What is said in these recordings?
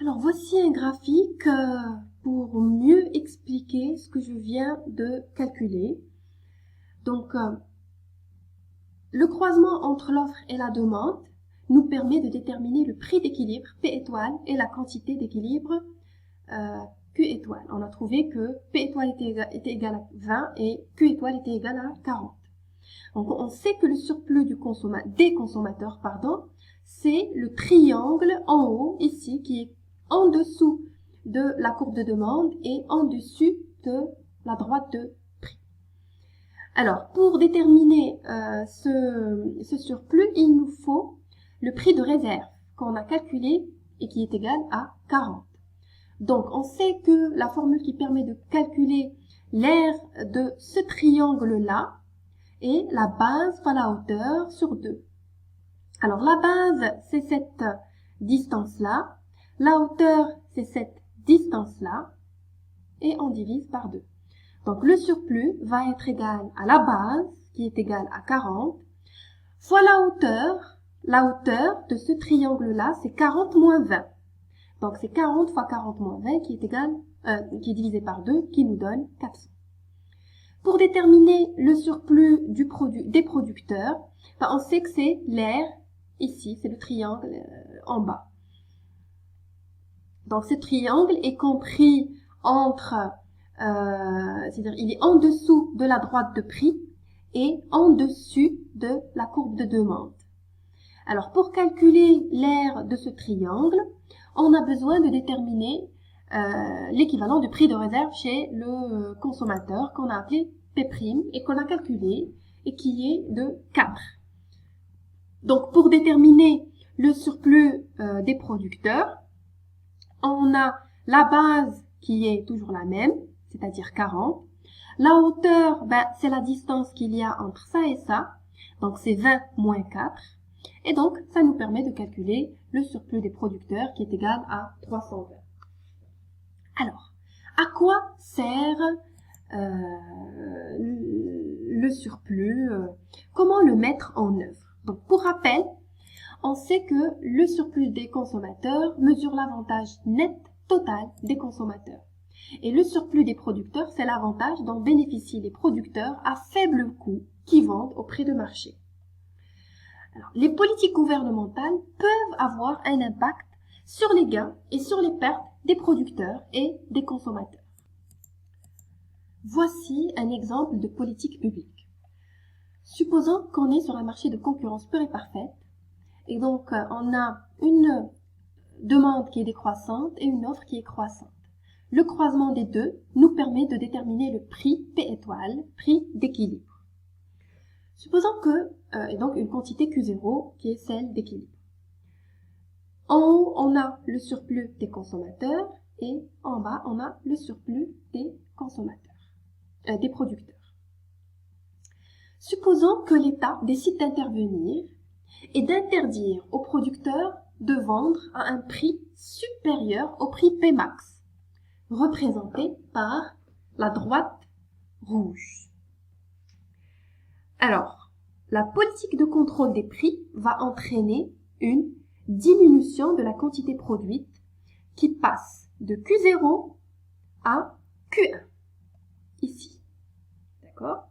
Alors voici un graphique pour mieux expliquer ce que je viens de calculer. Donc le croisement entre l'offre et la demande nous permet de déterminer le prix d'équilibre P étoile et la quantité d'équilibre Q étoile. On a trouvé que P étoile était égal à 20 et Q étoile était égal à 40. Donc on sait que le surplus des consommateurs, c'est le triangle en haut ici qui est en dessous de la courbe de demande et en dessus de la droite de prix. Alors pour déterminer ce surplus, il nous faut le prix de réserve qu'on a calculé et qui est égal à 40. Donc on sait que la formule qui permet de calculer l'aire de ce triangle-là est la base fois la hauteur sur 2. Alors la base, c'est cette distance-là. La hauteur, c'est cette distance-là. Et on divise par 2. Donc le surplus va être égal à la base, qui est égale à 40, fois la hauteur. La hauteur de ce triangle-là, c'est 40 moins 20. Donc c'est 40 fois 40 moins 20 qui est divisé par 2, qui nous donne 400. Pour déterminer le surplus des producteurs, on sait que c'est l'aire, ici, c'est le triangle en bas. Donc ce triangle est compris entre, c'est-à-dire il est en dessous de la droite de prix et en dessus de la courbe de demande. Alors pour calculer l'aire de ce triangle, on a besoin de déterminer l'équivalent du prix de réserve chez le consommateur qu'on a appelé P' et qu'on a calculé et qui est de 4. Donc pour déterminer le surplus des producteurs, on a la base qui est toujours la même, c'est-à-dire 40. La hauteur, c'est la distance qu'il y a entre ça et ça, donc c'est 20 moins 4. Et donc ça nous permet de calculer le surplus des producteurs qui est égal à 320. Alors, à quoi sert le surplus? Comment le mettre en œuvre? Donc, pour rappel, on sait que le surplus des consommateurs mesure l'avantage net total des consommateurs. Et le surplus des producteurs, c'est l'avantage dont bénéficient les producteurs à faible coût qui vendent au prix de marché. Alors, les politiques gouvernementales peuvent avoir un impact sur les gains et sur les pertes des producteurs et des consommateurs. Voici un exemple de politique publique. Supposons qu'on est sur un marché de concurrence pure et parfaite, et donc on a une demande qui est décroissante et une offre qui est croissante. Le croisement des deux nous permet de déterminer le prix P étoile, prix d'équilibre. Supposons que, et donc une quantité Q0 qui est celle d'équilibre. En haut, on a le surplus des consommateurs et en bas, on a le surplus des consommateurs, des producteurs. Supposons que l'État décide d'intervenir et d'interdire aux producteurs de vendre à un prix supérieur au prix Pmax, représenté par la droite rouge. Alors, la politique de contrôle des prix va entraîner une diminution de la quantité produite qui passe de Q0 à Q1, ici. D'accord?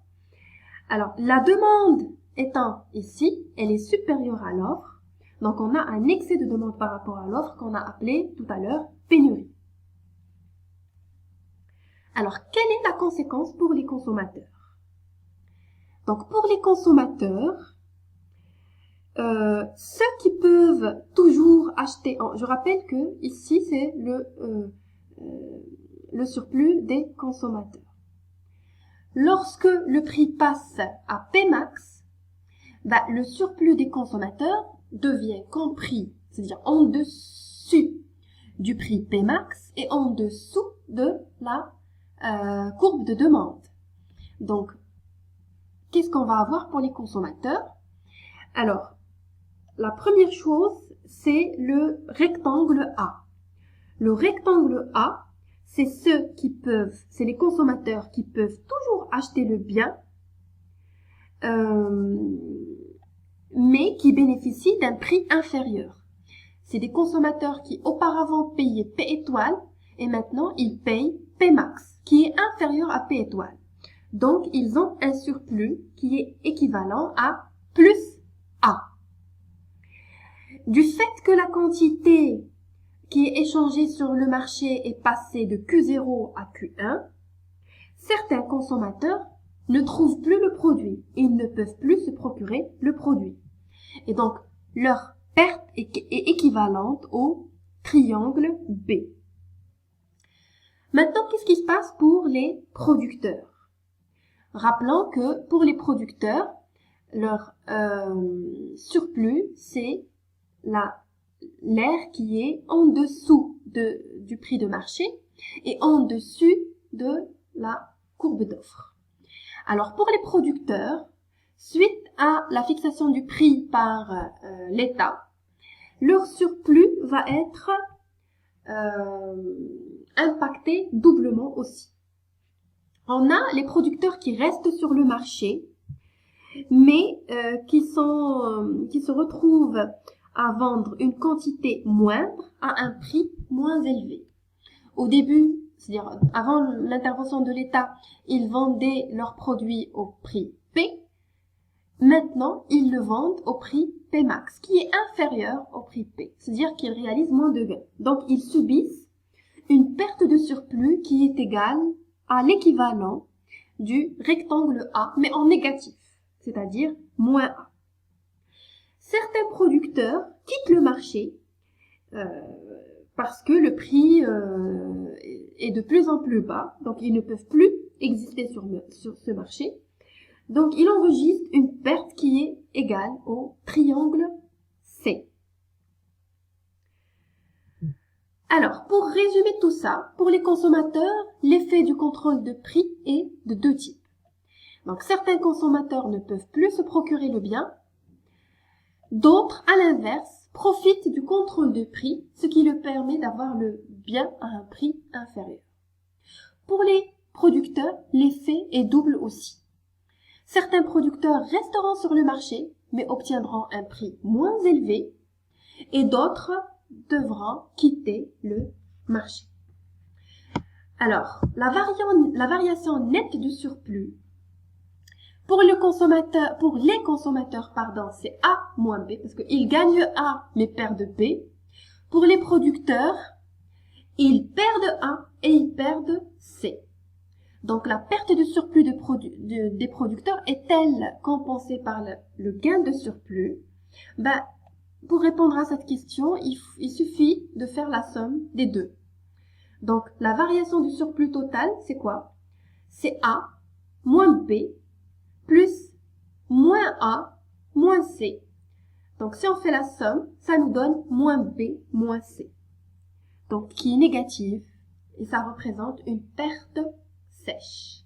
Alors, la demande étant ici, elle est supérieure à l'offre, donc on a un excès de demande par rapport à l'offre qu'on a appelé tout à l'heure pénurie. Alors, quelle est la conséquence pour les consommateurs? Donc, pour les consommateurs, ceux qui peuvent toujours acheter, je rappelle que ici c'est le surplus des consommateurs. Lorsque le prix passe à Pmax, le surplus des consommateurs devient compris, c'est-à-dire en dessus du prix Pmax et en dessous de la courbe de demande. Donc, qu'est-ce qu'on va avoir pour les consommateurs? Alors, la première chose, c'est le rectangle A. Le rectangle A, c'est c'est les consommateurs qui peuvent toujours acheter le bien, mais qui bénéficient d'un prix inférieur. c'est des consommateurs qui auparavant payaient P étoile et maintenant ils payent P max, qui est inférieur à P étoile. Donc, ils ont un surplus qui est équivalent à plus A. Du fait que la quantité qui est échangée sur le marché est passée de Q0 à Q1, certains consommateurs ne trouvent plus le produit. Ils ne peuvent plus se procurer le produit. Et donc, leur perte est équivalente au triangle B. Maintenant, qu'est-ce qui se passe pour les producteurs? Rappelons que pour les producteurs, leur surplus, c'est l'air qui est en dessous du prix de marché et en dessus de la courbe d'offre. Alors pour les producteurs, suite à la fixation du prix par l'État, leur surplus va être impacté doublement aussi. On a les producteurs qui restent sur le marché, mais qui se retrouvent à vendre une quantité moindre à un prix moins élevé. Au début, c'est-à-dire avant l'intervention de l'État, ils vendaient leurs produits au prix P. Maintenant, ils le vendent au prix P max, qui est inférieur au prix P. C'est-à-dire qu'ils réalisent moins de gains. Donc, ils subissent une perte de surplus qui est égale à l'équivalent du rectangle A, mais en négatif, c'est-à-dire moins A. Certains producteurs quittent le marché parce que le prix est de plus en plus bas, donc ils ne peuvent plus exister sur ce marché. Donc ils enregistrent une perte qui est égale au triangle C. Alors, pour résumer tout ça, pour les consommateurs, l'effet du contrôle de prix est de deux types. Donc, certains consommateurs ne peuvent plus se procurer le bien. D'autres, à l'inverse, profitent du contrôle de prix, ce qui leur permet d'avoir le bien à un prix inférieur. Pour les producteurs, l'effet est double aussi. Certains producteurs resteront sur le marché, mais obtiendront un prix moins élevé, et d'autres devront quitter le marché. Alors, la variation nette du surplus pour les consommateurs, c'est A moins B, parce qu'ils gagnent A mais perdent B. Pour les producteurs, ils perdent A et ils perdent C. Donc, la perte de surplus des producteurs est-elle compensée par le gain de surplus? Pour répondre à cette question, il suffit de faire la somme des deux. Donc, la variation du surplus total, c'est quoi? C'est A moins B plus moins A moins C. Donc, si on fait la somme, ça nous donne moins B moins C. Donc, qui est négative et ça représente une perte sèche.